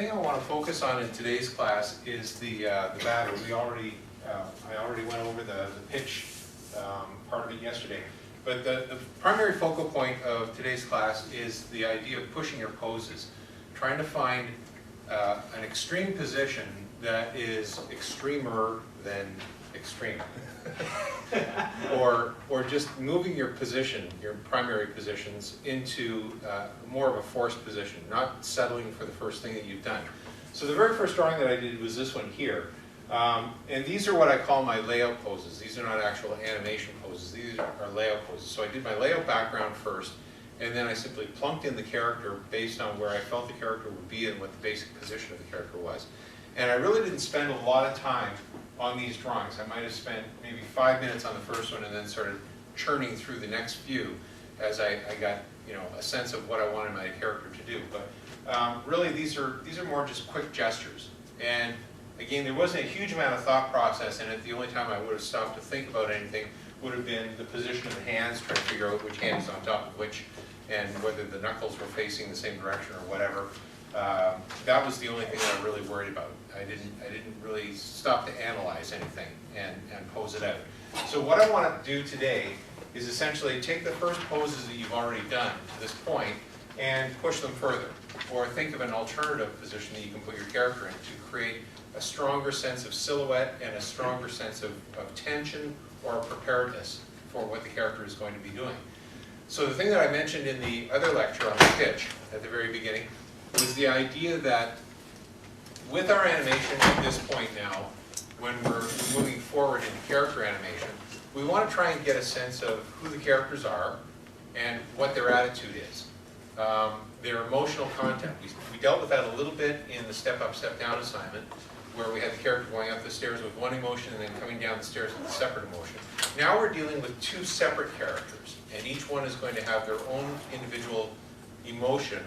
thing I want to focus on in today's class is the batter. I already went over the pitch part of it yesterday. But the primary focal point of today's class is the idea of pushing your poses, trying to find an extreme position that is extremer than extreme. or just moving your position, your primary positions, into more of a forced position, not settling for the first thing that you've done. So the very first drawing that I did was this one here. And these are what I call my layout poses. These are not actual animation poses. These are layout poses. So I did my layout background first, and then I simply plunked in the character based on where I felt the character would be and what the basic position of the character was. And I really didn't spend a lot of time on these drawings. I might have spent maybe 5 minutes on the first one and then started churning through the next few as I got a sense of what I wanted my character to do. But really these are more just quick gestures. And again, there wasn't a huge amount of thought process in it. The only time I would have stopped to think about anything would have been the position of the hands, trying to figure out which hand is on top of which and whether the knuckles were facing the same direction or whatever. That was the only thing that I really worried about. I didn't really stop to analyze anything and pose it out. So what I want to do today is essentially take the first poses that you've already done to this point and push them further. Or think of an alternative position that you can put your character in to create a stronger sense of silhouette and a stronger sense of tension or preparedness for what the character is going to be doing. So the thing that I mentioned in the other lecture on the pitch at the very beginning was the idea that with our animation at this point now, when we're moving forward into character animation, we want to try and get a sense of who the characters are and what their attitude is. Their emotional content. We dealt with that a little bit in the step up, step down assignment, where we had the character going up the stairs with one emotion and then coming down the stairs with a separate emotion. Now we're dealing with two separate characters, and each one is going to have their own individual emotion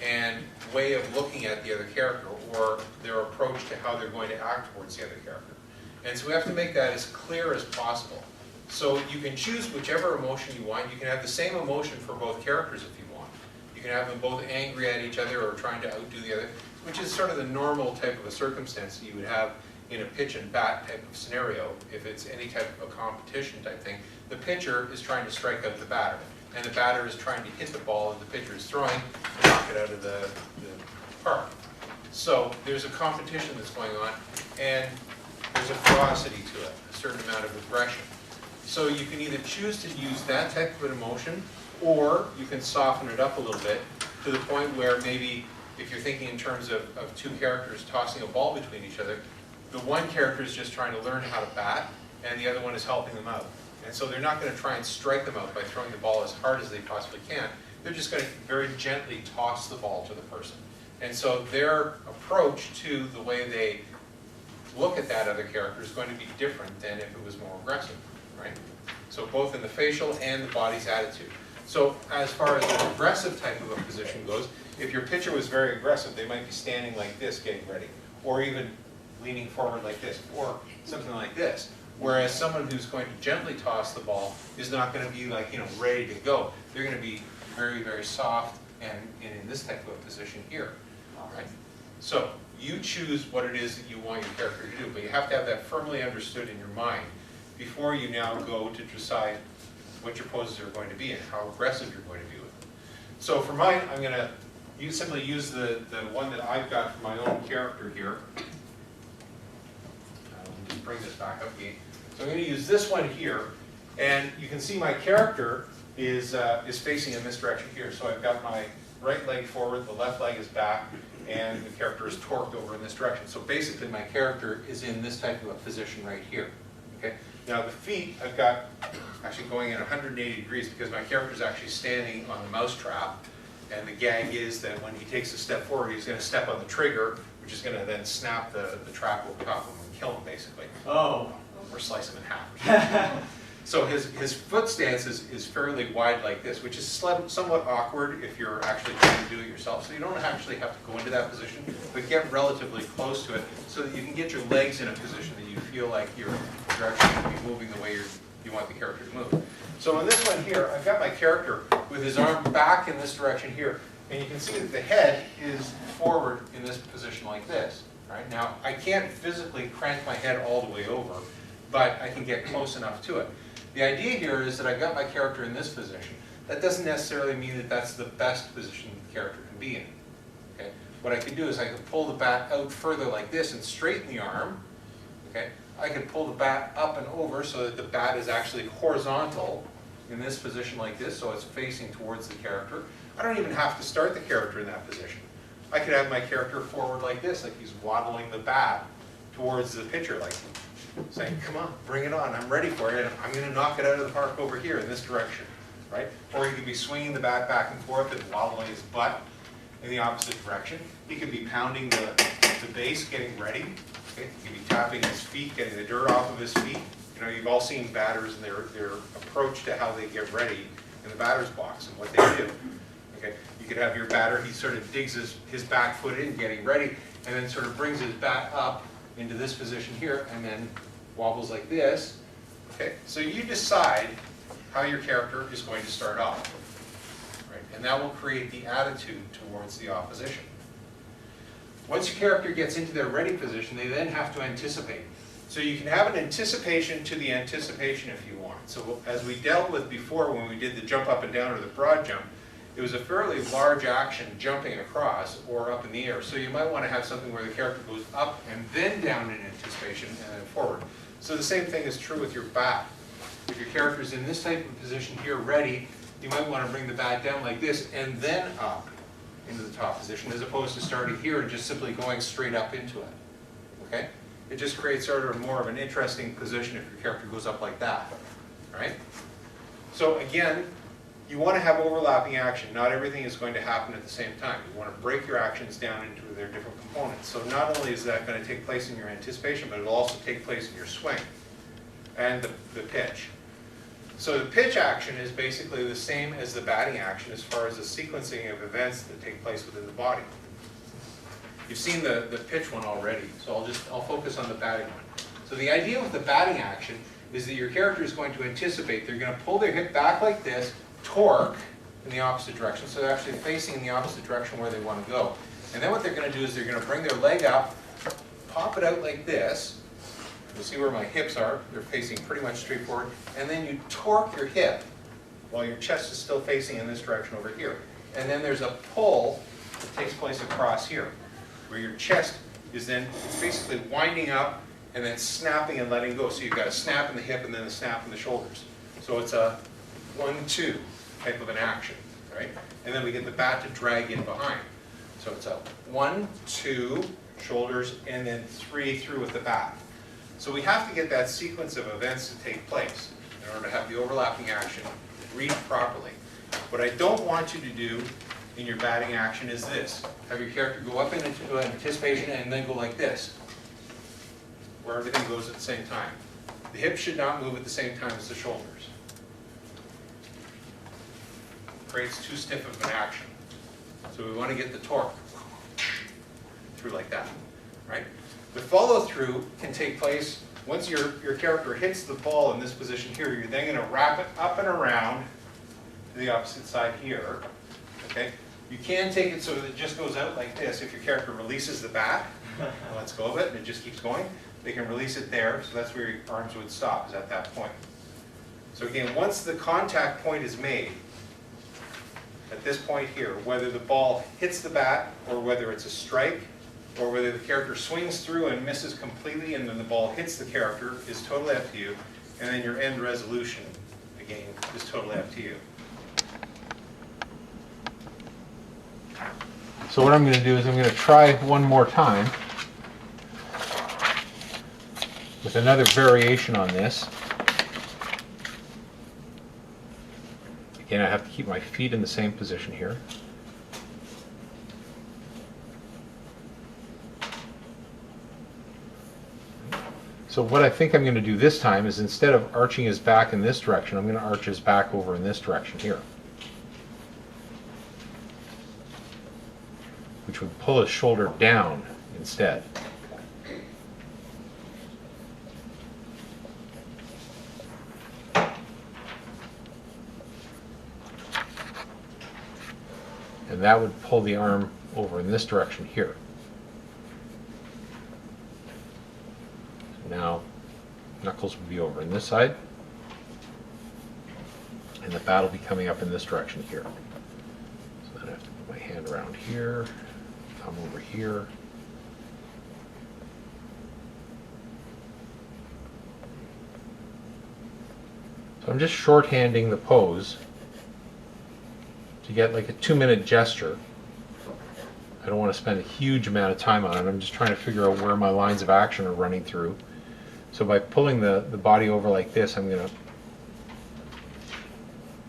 and way of looking at the other character, or their approach to how they're going to act towards the other character. And so we have to make that as clear as possible. So you can choose whichever emotion you want. You can have the same emotion for both characters if you want. You can have them both angry at each other or trying to outdo the other, which is sort of the normal type of a circumstance that you would have in a pitch and bat type of scenario. If it's any type of a competition type thing, the pitcher is trying to strike out the batter, and the batter is trying to hit the ball that the pitcher is throwing and knock it out of the park. So there's a competition that's going on, and there's a ferocity to it, a certain amount of aggression. So you can either choose to use that type of an emotion, or you can soften it up a little bit to the point where maybe if you're thinking in terms of two characters tossing a ball between each other, the one character is just trying to learn how to bat, and the other one is helping them out. And so they're not going to try and strike them out by throwing the ball as hard as they possibly can. They're just going to very gently toss the ball to the person. And so their approach to the way they look at that other character is going to be different than if it was more aggressive, right? So both in the facial and the body's attitude. So as far as an aggressive type of a position goes, if your pitcher was very aggressive, they might be standing like this, getting ready, or even leaning forward like this, or something like this. Whereas someone who's going to gently toss the ball is not going to be like, ready to go. They're going to be very, very soft and in this type of a position here. All right. So you choose what it is that you want your character to do, but you have to have that firmly understood in your mind before you now go to decide what your poses are going to be and how aggressive you're going to be with them. So for mine, I'm going to simply use the one that I've got for my own character here. Just bring this back up again. So I'm going to use this one here, and you can see my character is facing in this direction here. So I've got my right leg forward, the left leg is back, and the character is torqued over in this direction. So basically my character is in this type of a position right here. Okay. Now the feet I've got actually going in 180 degrees because my character is actually standing on the mousetrap, and the gag is that when he takes a step forward, he's going to step on the trigger, which is going to then snap the trap over top of him and kill him basically. Oh. Or slice him in half. So his foot stance is fairly wide like this, which is somewhat awkward if you're actually trying to do it yourself. So you don't actually have to go into that position, but get relatively close to it so that you can get your legs in a position that you feel like you're actually moving the way you want the character to move. So in this one here, I've got my character with his arm back in this direction here, And you can see that the head is forward in this position like this. Right? Now, I can't physically crank my head all the way over, but I can get close enough to it. The idea here is that I've got my character in this position. That doesn't necessarily mean that that's the best position the character can be in. Okay? What I could do is I could pull the bat out further like this and straighten the arm. Okay? I could pull the bat up and over so that the bat is actually horizontal in this position like this, so it's facing towards the character. I don't even have to start the character in that position. I could have my character forward like this, like he's waddling the bat towards the pitcher, like saying, come on, bring it on, I'm ready for it, and I'm going to knock it out of the park over here in this direction, right? Or he could be swinging the bat back and forth and waddling his butt in the opposite direction. He could be pounding the base, getting ready. Okay? He could be tapping his feet, getting the dirt off of his feet. You know, you've all seen batters and their approach to how they get ready in the batter's box and what they do. Okay? You could have your batter, he sort of digs his back foot in, getting ready, and then sort of brings his bat up into this position here, and then wobbles like this. Okay? So you decide how your character is going to start off. Right? And that will create the attitude towards the opposition. Once your character gets into their ready position, they then have to anticipate. So you can have an anticipation to the anticipation if you want. So as we dealt with before when we did the jump up and down or the broad jump, it was a fairly large action jumping across or up in the air. So you might want to have something where the character goes up and then down in anticipation and then forward. So the same thing is true with your bat. If your character's in this type of position here, ready, you might want to bring the bat down like this and then up into the top position as opposed to starting here and just simply going straight up into it. Okay? It just creates sort of more of an interesting position if your character goes up like that. Right? So again, you want to have overlapping action. Not everything is going to happen at the same time. You want to break your actions down into their different components. So not only is that going to take place in your anticipation, but it'll also take place in your swing and the pitch. So the pitch action is basically the same as the batting action as far as the sequencing of events that take place within the body. You've seen the pitch one already, so I'll focus on the batting one. So the idea with the batting action is that your character is going to anticipate. They're going to pull their hip back like this, torque in the opposite direction, so they're actually facing in the opposite direction where they want to go. And then what they're going to do is they're going to bring their leg up, pop it out like this. You'll see where my hips are. They're facing pretty much straight forward. And then you torque your hip while your chest is still facing in this direction over here. And then there's a pull that takes place across here, where your chest is then basically winding up and then snapping and letting go. So you've got a snap in the hip and then a snap in the shoulders. So it's a 1-2 type of an action, right? And then we get the bat to drag in behind. So it's a 1-2 shoulders and then 3 through with the bat. So we have to get that sequence of events to take place in order to have the overlapping action read properly. What I don't want you to do in your batting action is this. Have your character go up into anticipation and then go like this, where everything goes at the same time. The hips should not move at the same time as the shoulders. It creates too stiff of an action. So we want to get the torque through like that, right? The follow through can take place once your character hits the ball in this position here. You're then going to wrap it up and around to the opposite side here. Okay? You can take it so that it just goes out like this. If your character releases the bat, lets go of it, and it just keeps going, they can release it there, so that's where your arms would stop, is at that point. So again, once the contact point is made, at this point here, whether the ball hits the bat, or whether it's a strike, or whether the character swings through and misses completely and then the ball hits the character, is totally up to you. And then your end resolution, again, is totally up to you. So what I'm going to do is I'm going to try one more time with another variation on this. Again, I have to keep my feet in the same position here. So what I think I'm going to do this time is instead of arching his back in this direction, I'm going to arch his back over in this direction here, which would pull his shoulder down instead. And and that would pull the arm over in this direction here. So now knuckles would be over in this side, and the bat will be coming up in this direction here. So then I have to put my hand around here, thumb over here. So I'm just shorthanding the pose to get like a 2-minute gesture. I don't want to spend a huge amount of time on it. I'm just trying to figure out where my lines of action are running through. So by pulling the body over like this, I'm going to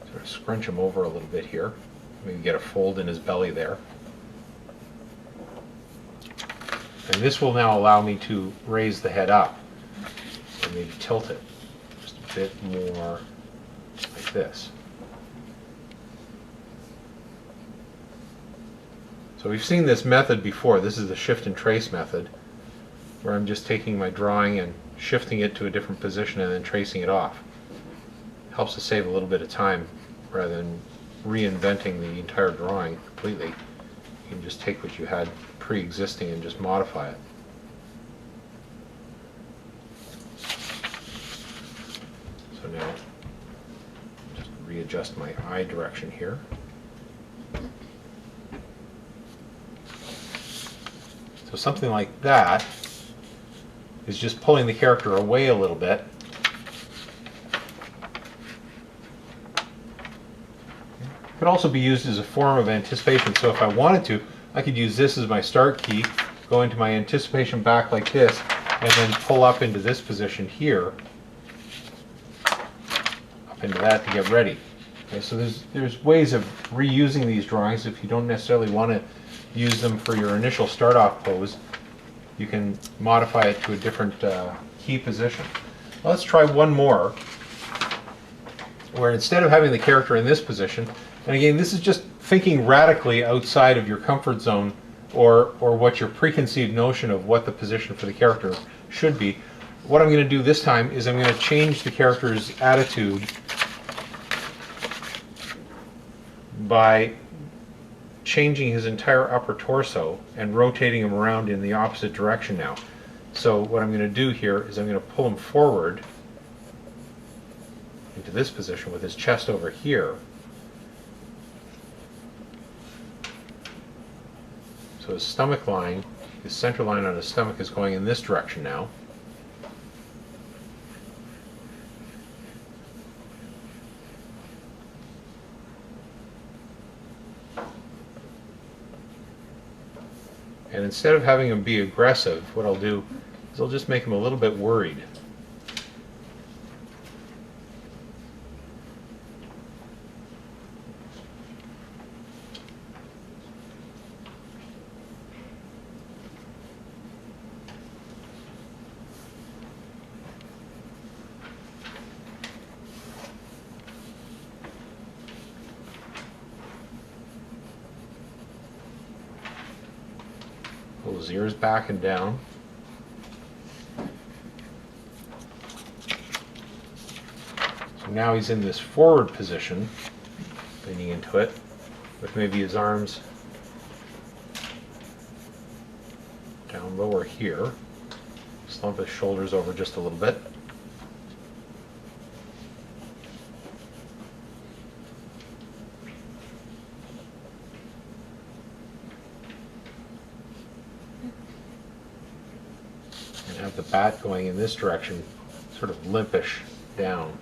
sort of scrunch him over a little bit here. Maybe get a fold in his belly there. And this will now allow me to raise the head up and maybe tilt it just a bit more like this. So we've seen this method before. This is the shift and trace method, where I'm just taking my drawing and shifting it to a different position and then tracing it off. Helps to save a little bit of time rather than reinventing the entire drawing completely. You can just take what you had pre-existing and just modify it. So now, just readjust my eye direction here. So something like that is just pulling the character away a little bit. It could also be used as a form of anticipation. So if I wanted to, I could use this as my start key, go into my anticipation back like this, and then pull up into this position here, up into that to get ready. Okay, so there's ways of reusing these drawings. If you don't necessarily want to use them for your initial start-off pose, you can modify it to a different key position. Well, let's try one more, where instead of having the character in this position, and again, this is just thinking radically outside of your comfort zone or what your preconceived notion of what the position for the character should be. What I'm going to do this time is I'm going to change the character's attitude by changing his entire upper torso and rotating him around in the opposite direction now. So what I'm going to do here is I'm going to pull him forward into this position with his chest over here. So his stomach line, his center line on his stomach is going in this direction now. And instead of having him be aggressive, what I'll do is I'll just make him a little bit worried. Pull his ears back and down. So now he's in this forward position, leaning into it, with maybe his arms down lower here. Slump his shoulders over just a little bit. Have the bat going in this direction, sort of limpish down.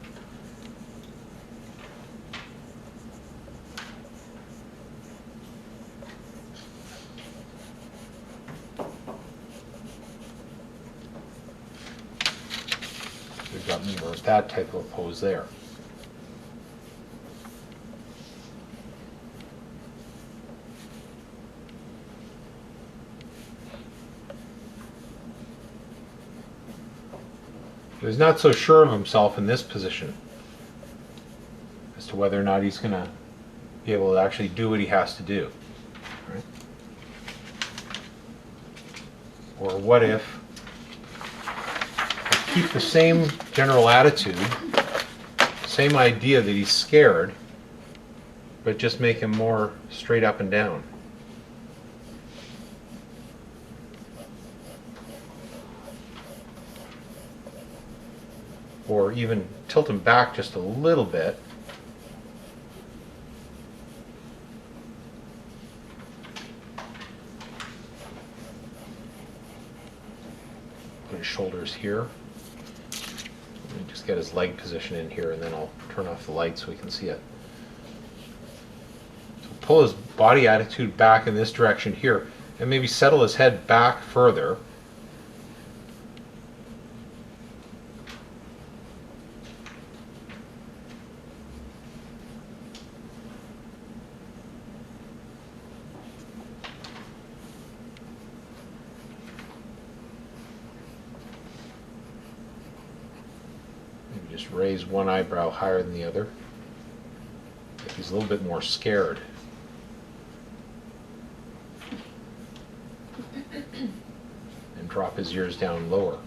We've got more of that type of pose there. He's not so sure of himself in this position as to whether or not he's going to be able to actually do what he has to do. Right? Or what if I keep the same general attitude, same idea that he's scared, but just make him more straight up and down. Or even tilt him back just a little bit. Put his shoulders here. And just get his leg position in here, and then I'll turn off the light so we can see it. So pull his body attitude back in this direction here, and maybe settle his head back further. Just raise one eyebrow higher than the other. If he's a little bit more scared. And drop his ears down lower.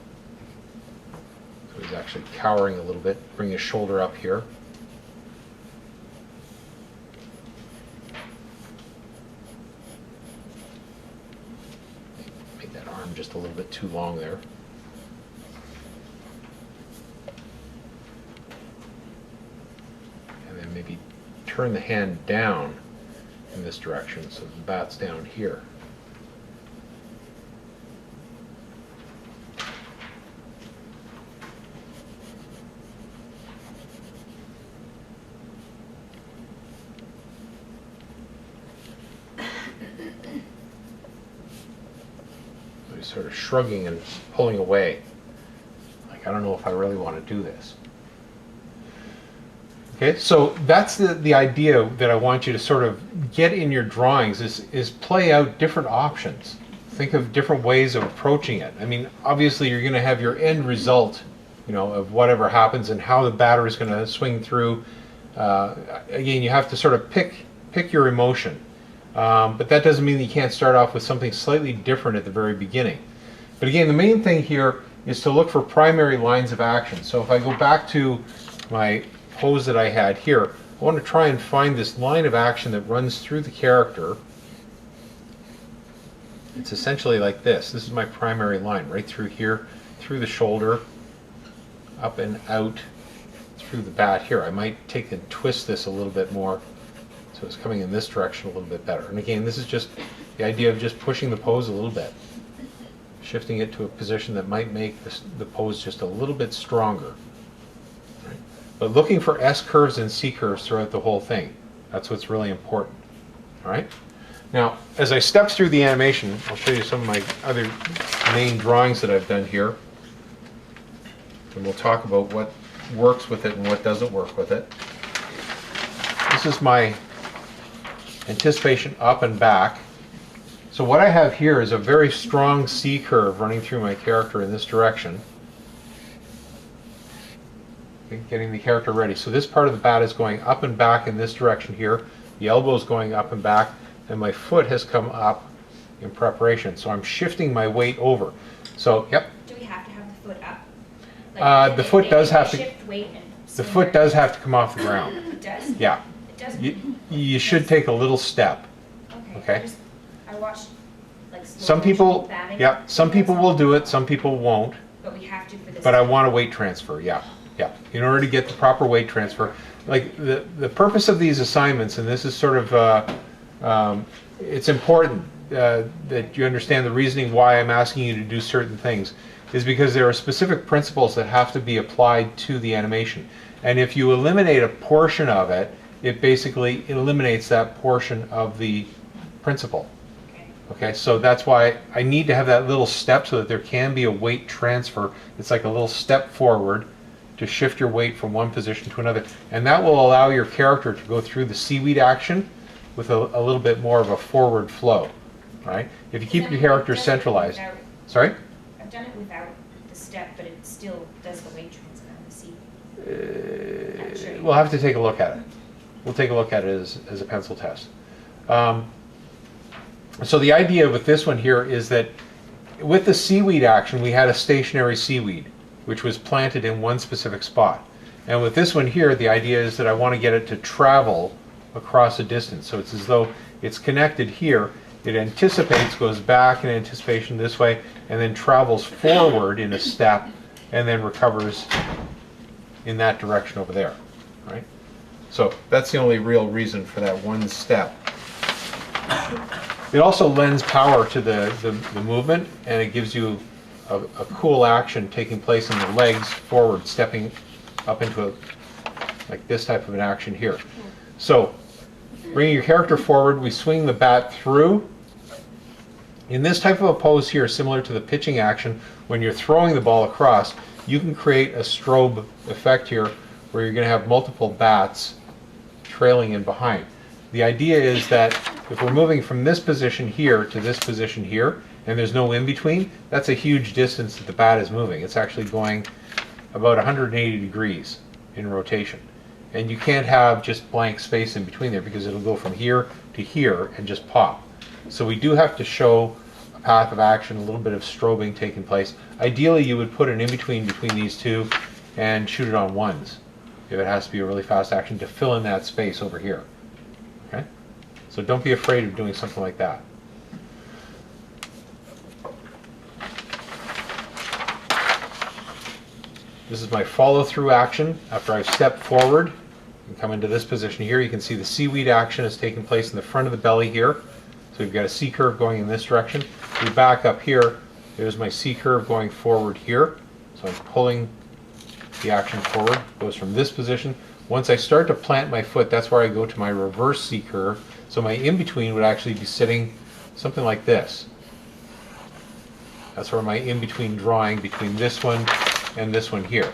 So he's actually cowering a little bit. Bring his shoulder up here. Make that arm just a little bit too long there. Maybe turn the hand down in this direction so the bat's down here. So he's sort of shrugging and pulling away. Like, I don't know if I really want to do this. Okay, so that's the idea that I want you to sort of get in your drawings is play out different options. Think of different ways of approaching it. I mean, obviously you're going to have your end result, you know, of whatever happens and how the batter is going to swing through. Again, you have to sort of pick your emotion. But that doesn't mean that you can't start off with something slightly different at the very beginning. But again, the main thing here is to look for primary lines of action. So if I go back to my pose that I had here, I want to try and find this line of action that runs through the character. It's essentially like this. This is my primary line, right through here, through the shoulder, up and out, through the bat here. I might take and twist this a little bit more so it's coming in this direction a little bit better. And again, this is just the idea of just pushing the pose a little bit, shifting it to a position that might make the pose just a little bit stronger. But looking for S curves and C curves throughout the whole thing. That's what's really important. All right? Now, as I step through the animation, I'll show you some of my other main drawings that I've done here. And we'll talk about what works with it and what doesn't work with it. This is my anticipation up and back. So what I have here is a very strong C curve running through my character in this direction. Getting the character ready. So this part of the bat is going up and back in this direction here. The elbow is going up and back, and my foot has come up in preparation. So I'm shifting my weight over. So, yep. Do we have to have the foot up? Like, the foot does have to. Shift weight and the foot does have to come off the ground. It does. Yeah. It does. You should take a little step. Okay. I watched like slow some people. batting. Yeah. Some people will do it. Some people won't. But we have to for this. But I want a weight transfer. Yeah. Yeah, in order to get the proper weight transfer. Like the purpose of these assignments, and this is sort of, it's important that you understand the reasoning why I'm asking you to do certain things, is because there are specific principles that have to be applied to the animation. And if you eliminate a portion of it, it basically eliminates that portion of the principle. Okay, so that's why I need to have that little step so that there can be a weight transfer. It's like a little step forward to shift your weight from one position to another, and that will allow your character to go through the seaweed action with a little bit more of a forward flow. Right? If you keep your character centralized. Sorry? I've done it without the step, but it still does the weight transfer on the seaweed. We'll have to take a look at it. We'll take a look at it as a pencil test. So the idea with this one here is that with the seaweed action, we had a stationary seaweed, which was planted in one specific spot. And with this one here, the idea is that I want to get it to travel across a distance. So it's as though it's connected here. It anticipates, goes back in anticipation this way, and then travels forward in a step, and then recovers in that direction over there, right? So that's the only real reason for that one step. It also lends power to the movement, and it gives you a cool action taking place in the legs forward, stepping up into like this type of an action here. So bringing your character forward, we swing the bat through. In this type of a pose here, similar to the pitching action, when you're throwing the ball across, you can create a strobe effect here where you're going to have multiple bats trailing in behind. The idea is that if we're moving from this position here to this position here, and there's no in-between, that's a huge distance that the bat is moving. It's actually going about 180 degrees in rotation. And you can't have just blank space in between there because it'll go from here to here and just pop. So we do have to show a path of action, a little bit of strobing taking place. Ideally, you would put an in-between between these two and shoot it on ones if it has to be a really fast action to fill in that space over here. Okay? So don't be afraid of doing something like that. This is my follow-through action. After I've stepped forward and come into this position here, you can see the seaweed action is taking place in the front of the belly here. So we've got a C curve going in this direction. If we back up here, there's my C curve going forward here. So I'm pulling the action forward. It goes from this position. Once I start to plant my foot, that's where I go to my reverse C curve. So my in-between would actually be sitting something like this. That's where my in-between drawing between this one and this one here.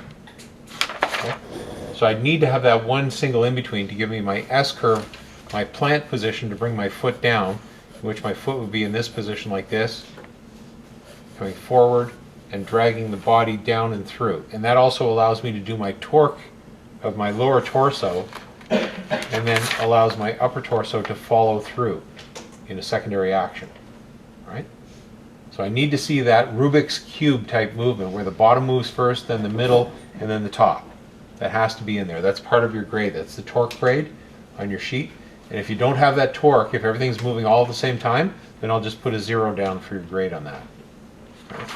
Okay? So I'd need to have that one single in-between to give me my S curve, my plant position to bring my foot down, in which my foot would be in this position like this, coming forward and dragging the body down and through. And that also allows me to do my torque of my lower torso, and then allows my upper torso to follow through in a secondary action. All right? So I need to see that Rubik's Cube type movement where the bottom moves first, then the middle, and then the top. That has to be in there. That's part of your grade. That's the torque grade on your sheet. And if you don't have that torque, if everything's moving all at the same time, then I'll just put a 0 down for your grade on that. Right.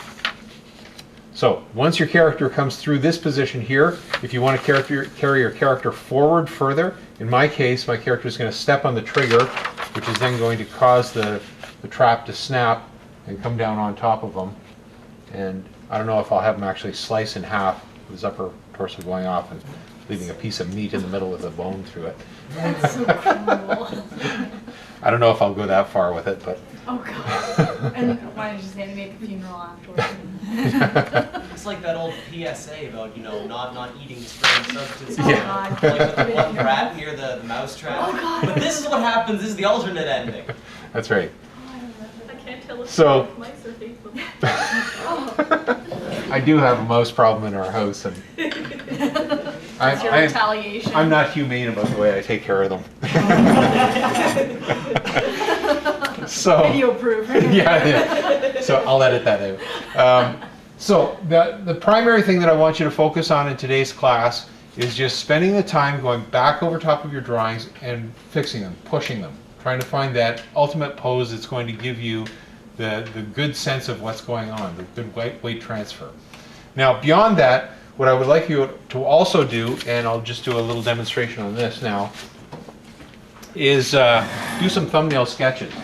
So once your character comes through this position here, if you want to carry your character forward further, in my case, my character is going to step on the trigger, which is then going to cause the trap to snap and come down on top of him. And I don't know if I'll have him actually slice in half with his upper torso going off and leaving a piece of meat in the middle with a bone through it. That's so cool. I don't know if I'll go that far with it, but... Oh god. And why don't you just animate the funeral afterwards? It's like that old PSA about, you know, not eating strange substances. Oh Yeah. god. Like with the one rat near the mouse trap. Oh god. But this is what happens, this is the alternate ending. That's right. I can't tell if So- mice or Facebook. I do have a mouse problem in our house, and That's your retaliation. I'm not humane about the way I take care of them. So Video proof. yeah. So I'll edit that out. So the primary thing that I want you to focus on in today's class is just spending the time going back over top of your drawings and fixing them, pushing them, trying to find that ultimate pose that's going to give you the good sense of what's going on, the good weight transfer. Now beyond that, what I would like you to also do, and I'll just do a little demonstration on this now, is do some thumbnail sketches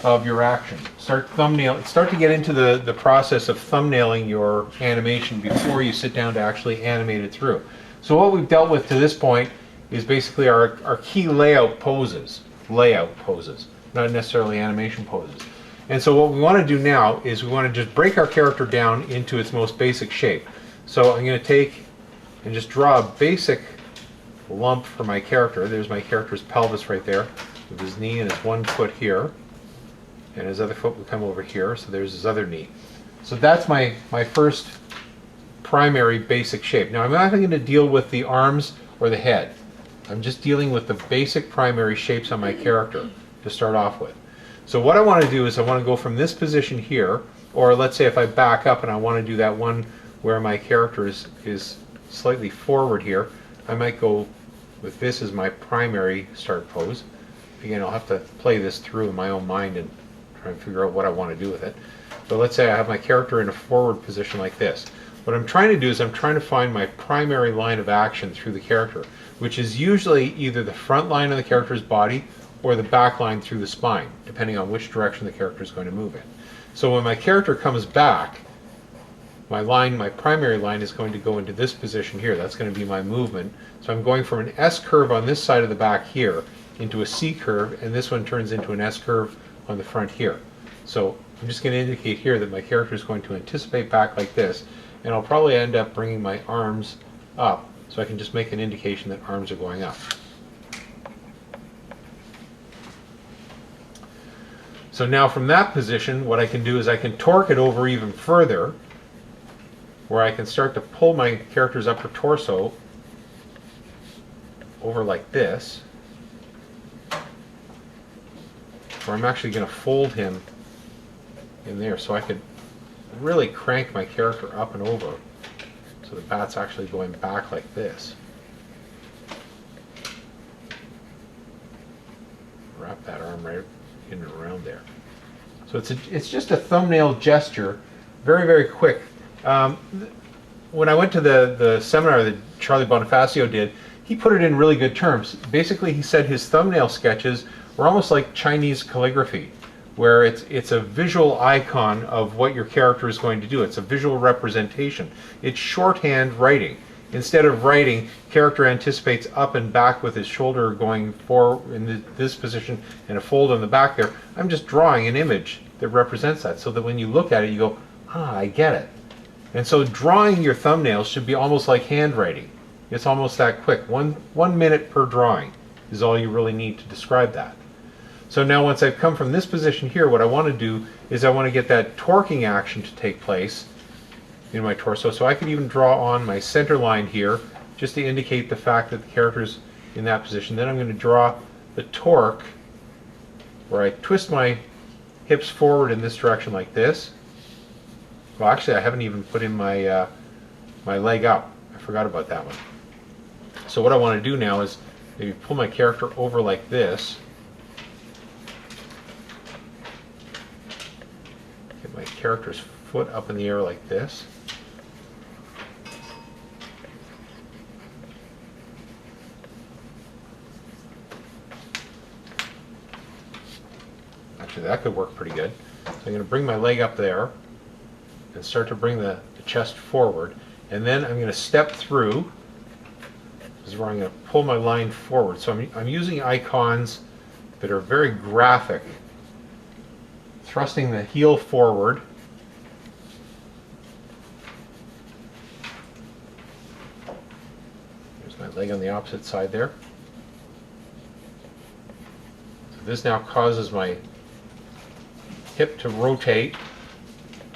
of your action. Start to get into the process of thumbnailing your animation before you sit down to actually animate it through. So what we've dealt with to this point is basically our key layout poses, not necessarily animation poses. And so what we want to do now is we want to just break our character down into its most basic shape. So I'm going to take and just draw a basic lump for my character. There's my character's pelvis right there, with his knee and his one foot here, and his other foot will come over here, so there's his other knee. So that's my first primary basic shape. Now I'm not going to deal with the arms or the head. I'm just dealing with the basic primary shapes on my character to start off with. So what I want to do is I want to go from this position here, or let's say if I back up and I want to do that one where my character is slightly forward here, I might go with this as my primary start pose. Again, I'll have to play this through in my own mind and try and figure out what I want to do with it. But let's say I have my character in a forward position like this. What I'm trying to do is I'm trying to find my primary line of action through the character, which is usually either the front line of the character's body or the back line through the spine, depending on which direction the character is going to move in. So when my character comes back, my primary line is going to go into this position here. That's going to be my movement. So I'm going from an S curve on this side of the back here into a C curve, and this one turns into an S curve on the front here. So I'm just going to indicate here that my character is going to anticipate back like this, and I'll probably end up bringing my arms up, so I can just make an indication that arms are going up. So now from that position, what I can do is I can torque it over even further, where I can start to pull my character's upper torso over like this, where I'm actually going to fold him in there, so I could really crank my character up and over so the bat's actually going back like this. Wrap that arm right in and around there. So it's just a thumbnail gesture, very, very quick. When I went to the seminar that Charlie Bonifacio did, he put it in really good terms. Basically, he said his thumbnail sketches were almost like Chinese calligraphy, where it's a visual icon of what your character is going to do. It's a visual representation. It's shorthand writing. Instead of writing, character anticipates up and back with his shoulder going forward in this position and a fold on the back there. I'm just drawing an image that represents that, so that when you look at it, you go, ah, I get it. And so drawing your thumbnails should be almost like handwriting. It's almost that quick. One minute per drawing is all you really need to describe that. So now once I've come from this position here, what I want to do is I want to get that torquing action to take place in my torso. So I could even draw on my center line here just to indicate the fact that the character's in that position. Then I'm going to draw the torque where I twist my hips forward in this direction like this. Well, actually I haven't even put in my my leg up. I forgot about that one. So what I want to do now is maybe pull my character over like this. Get my character's foot up in the air like this. Actually, that could work pretty good. So I'm going to bring my leg up there and start to bring the chest forward. And then I'm going to step through. This is where I'm going to pull my line forward. So I'm using icons that are very graphic. Thrusting the heel forward. There's my leg on the opposite side there. So this now causes my hip to rotate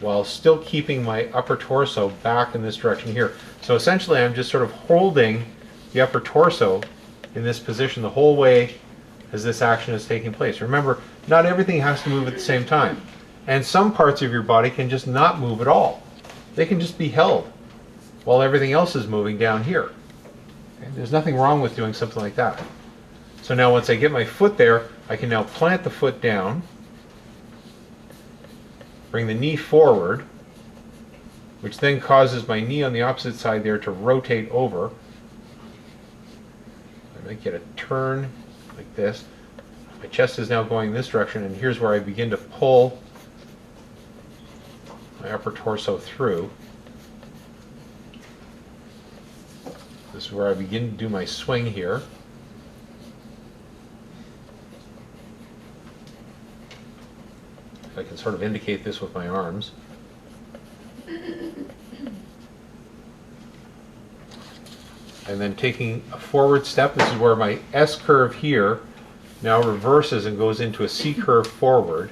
while still keeping my upper torso back in this direction here. So essentially I'm just sort of holding the upper torso in this position the whole way as this action is taking place. Remember, not everything has to move at the same time. And some parts of your body can just not move at all. They can just be held while everything else is moving down here. Okay? There's nothing wrong with doing something like that. So now once I get my foot there, I can now plant the foot down, bring the knee forward, which then causes my knee on the opposite side there to rotate over. I might get a turn like this. My chest is now going this direction, and here's where I begin to pull my upper torso through. This is where I begin to do my swing here. I can sort of indicate this with my arms. And then taking a forward step, this is where my S curve here now reverses and goes into a C curve forward.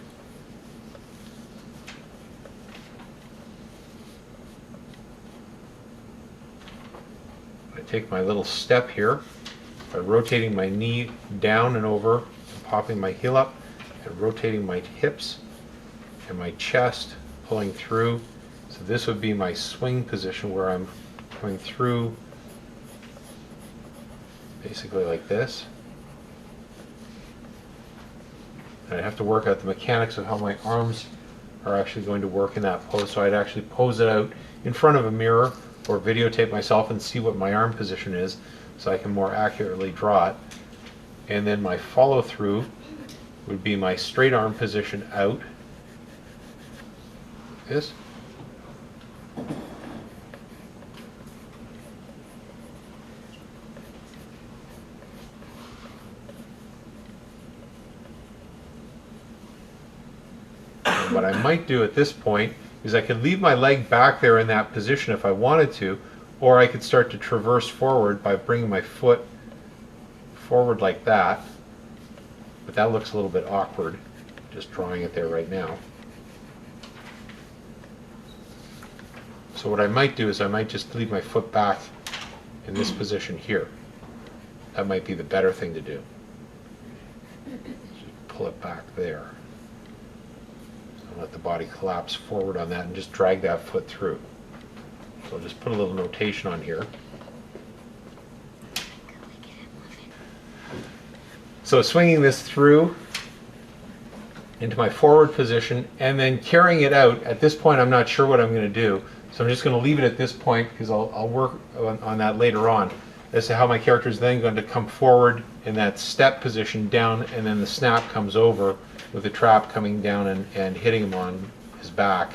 I take my little step here by rotating my knee down and over, and popping my heel up, and rotating my hips and my chest, pulling through. So this would be my swing position where I'm going through basically like this. And I have to work out the mechanics of how my arms are actually going to work in that pose. So I'd actually pose it out in front of a mirror or videotape myself and see what my arm position is so I can more accurately draw it. And then my follow through would be my straight arm position out. This. What I might do at this point is I could leave my leg back there in that position if I wanted to, or I could start to traverse forward by bringing my foot forward like that. But that looks a little bit awkward, just drawing it there right now. So what I might do is I might just leave my foot back in this position here. That might be the better thing to do. Just pull it back there. Let the body collapse forward on that and just drag that foot through. So I'll just put a little notation on here. So swinging this through into my forward position and then carrying it out. At this point I'm not sure what I'm going to do, so I'm just going to leave it at this point because I'll work on that later on as to how my character is then going to come forward in that step position down, and then the snap comes over with the trap coming down and hitting him on his back.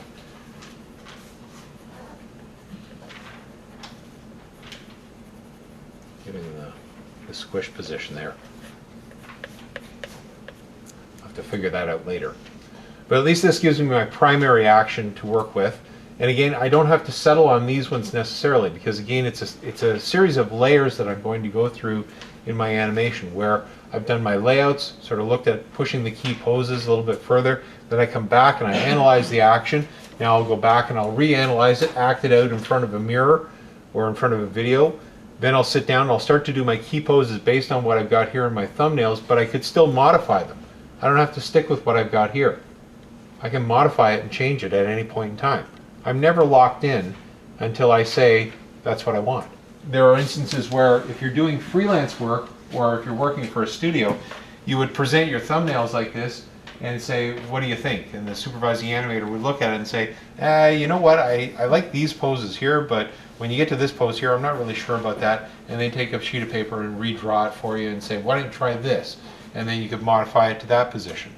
Getting the squish position there. I'll have to figure that out later. But at least this gives me my primary action to work with. And again, I don't have to settle on these ones necessarily, because again, it's a series of layers that I'm going to go through in my animation, where I've done my layouts, sort of looked at pushing the key poses a little bit further, then I come back and I analyze the action. Now I'll go back and I'll reanalyze it, act it out in front of a mirror or in front of a video. Then I'll sit down and I'll start to do my key poses based on what I've got here in my thumbnails, but I could still modify them. I don't have to stick with what I've got here. I can modify it and change it at any point in time. I'm never locked in until I say that's what I want. There are instances where if you're doing freelance work or if you're working for a studio, you would present your thumbnails like this and say, what do you think? And the supervising animator would look at it and say, you know what, I like these poses here, but when you get to this pose here, I'm not really sure about that. And they take a sheet of paper and redraw it for you and say, why don't you try this? And then you could modify it to that position.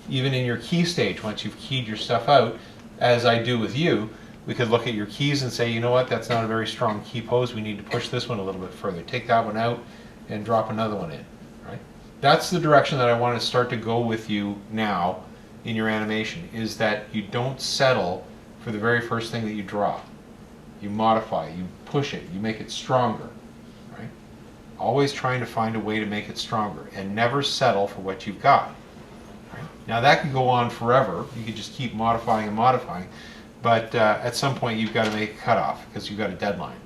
Even in your key stage, once you've keyed your stuff out, as I do with you, we could look at your keys and say, you know what, that's not a very strong key pose, we need to push this one a little bit further. Take that one out and drop another one in. Right? That's the direction that I want to start to go with you now in your animation, is that you don't settle for the very first thing that you draw. You modify, you push it, you make it stronger. Right? Always trying to find a way to make it stronger, and never settle for what you've got. Right? Now that could go on forever. You could just keep modifying and modifying, but at some point you've got to make a cutoff because you've got a deadline.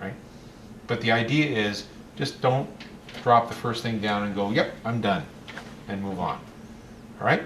Right? But the idea is just don't drop the first thing down and go, yep, I'm done, and move on. All right?